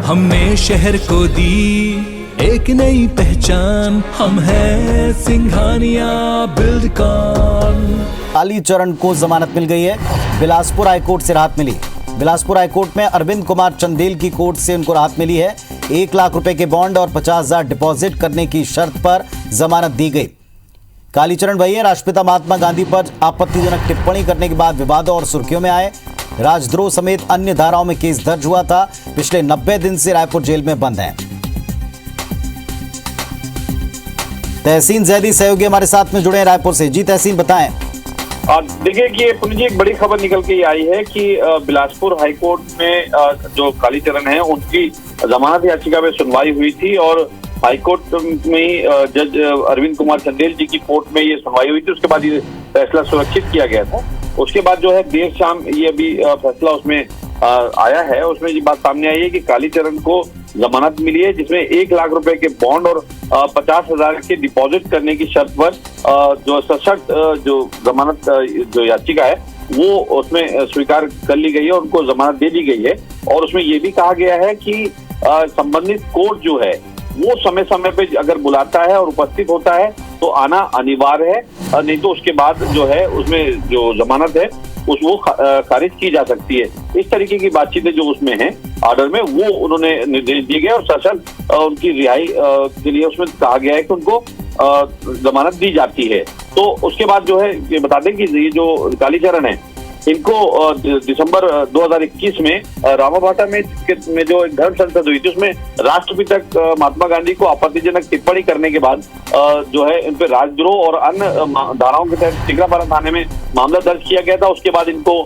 हमने शहर को दी एक नई पहचान, हम हैं सिंघानिया बिल्डकॉन। कालीचरण को जमानत मिल गई है। बिलासपुर हाईकोर्ट से राहत मिली। बिलासपुर हाईकोर्ट में अरविंद कुमार चंदेल की कोर्ट से उनको राहत मिली है। 1 लाख रुपए के बॉन्ड और 50,000 डिपॉजिट करने की शर्त पर जमानत दी गई। कालीचरण भैया राष्ट्रपिता महात्मा गांधी पर आपत्तिजनक टिप्पणी करने के बाद विवादों और सुर्खियों में आए। राजद्रोह समेत अन्य धाराओं में केस दर्ज हुआ था। पिछले 90 दिन से रायपुर जेल में बंद हैं। तहसीन जैदी सहयोगी हमारे साथ में जुड़े हैं रायपुर से। जी तहसीन बताएं। देखिए कि पुण्य जी एक बड़ी खबर निकल के आई है कि बिलासपुर हाईकोर्ट में जो कालीचरण है उनकी जमानत याचिका में सुनवाई हुई थी और हाईकोर्ट में जज अरविंद कुमार चंदेल जी की कोर्ट में ये सुनवाई हुई थी। उसके बाद ये फैसला सुरक्षित किया गया था। उसके बाद जो है देर शाम ये अभी फैसला उसमें आया है। उसमें ये बात सामने आई है कि कालीचरण को जमानत मिली है जिसमें 1 लाख रुपए के बॉन्ड और 50,000 के डिपॉजिट करने की शर्त पर जो सशर्त जो जमानत जो याचिका है वो उसमें स्वीकार कर ली गई है और उनको जमानत दे दी गई है। और उसमें ये भी कहा गया है कि संबंधित कोर्ट जो है वो समय समय पे अगर बुलाता है और उपस्थित होता है तो आना अनिवार्य है, नहीं तो उसके बाद जो है उसमें जो जमानत है वो खारिज की जा सकती है। इस तरीके की बातचीतें जो उसमें हैं ऑर्डर में वो उन्होंने निर्देश दिए गए और सशर्त उनकी रिहाई के लिए उसमें कहा गया है कि उनको जमानत दी जाती है। तो उसके बाद जो है ये बता दें कि ये जो कालीचरण है इनको दिसंबर 2021 में रामाभाटा में जो एक धर्म संसद हुई थी उसमें राष्ट्रपिता महात्मा गांधी को आपत्तिजनक टिप्पणी करने के बाद जो है इन पे राजद्रोह और अन्य धाराओं के तहत टिकरापारा थाने में मामला दर्ज किया गया था। उसके बाद इनको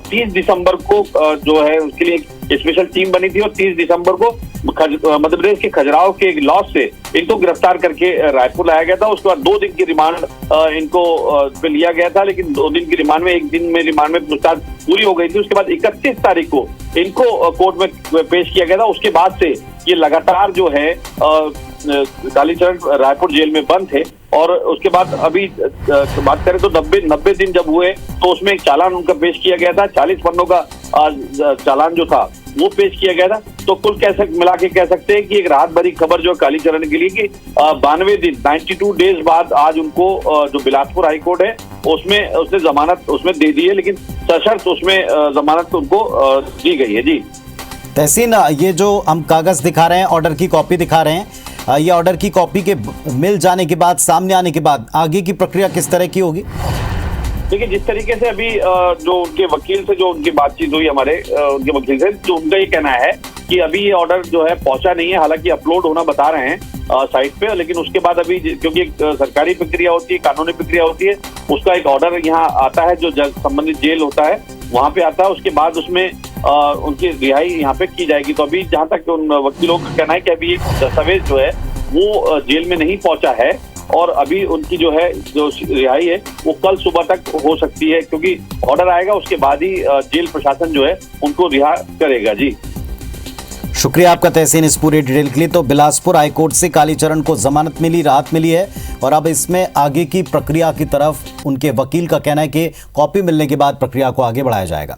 30 दिसंबर को जो है उसके लिए एक स्पेशल टीम बनी थी और 30 दिसंबर को मध्य प्रदेश के खजुराहो के एक लॉज से इनको गिरफ्तार करके रायपुर लाया गया था। उसके बाद 2 दिन की रिमांड इनको पे लिया गया था, लेकिन 2 दिन की रिमांड में 1 दिन में रिमांड में पूछताछ पूरी हो गई थी। उसके बाद 31 तारीख को इनको कोर्ट में पेश किया गया था। उसके बाद से ये लगातार जो है कालीचरण रायपुर जेल में बंद थे और उसके बाद अभी बात करें तो 90 दिन जब हुए तो उसमें एक चालान उनका पेश किया गया था। 40 पन्नों का चालान जो था वो पेश किया गया था। तो कुल मिला के कह सकते हैं कि एक राहत भरी खबर जो कालीचरण के लिए कि 92 दिन 92 डेज बाद आज उनको जो बिलासपुर हाईकोर्ट है उसने जमानत उसमें दे दी है, लेकिन सशर्त उसमें जमानत उनको दी गई है। जी तहसीन, ये जो हम कागज दिखा रहे हैं, ऑर्डर की कॉपी दिखा रहे हैं, ये ऑर्डर की कॉपी के मिल जाने के बाद, सामने आने के बाद आगे की प्रक्रिया किस तरह की होगी? देखिए जिस तरीके से अभी जो उनके वकील से जो उनकी बातचीत हुई हमारे उनके वकील से, जो उनका ये कहना है कि अभी ये ऑर्डर जो है पहुंचा नहीं है। हालांकि अपलोड होना बता रहे हैं साइट पे, लेकिन उसके बाद अभी क्योंकि एक सरकारी प्रक्रिया होती है, कानूनी प्रक्रिया होती है, उसका एक ऑर्डर यहाँ आता है जो संबंधित जेल होता है वहाँ पे आता है। उसके बाद उसमें उनकी रिहाई यहाँ पे की जाएगी। तो अभी जहाँ तक उन वकीलों का कहना है कि अभी एक दस्तावेज जो है वो जेल में नहीं पहुंचा है और अभी उनकी जो है जो रिहाई है वो कल सुबह तक हो सकती है, क्योंकि ऑर्डर आएगा उसके बाद ही जेल प्रशासन जो है उनको रिहा करेगा। जी शुक्रिया आपका तहसीन इस पूरे डिटेल के लिए। तो बिलासपुर हाईकोर्ट से कालीचरण को जमानत मिली, राहत मिली है और अब इसमें आगे की प्रक्रिया की तरफ उनके वकील का कहना है कि कॉपी मिलने के बाद प्रक्रिया को आगे बढ़ाया जाएगा।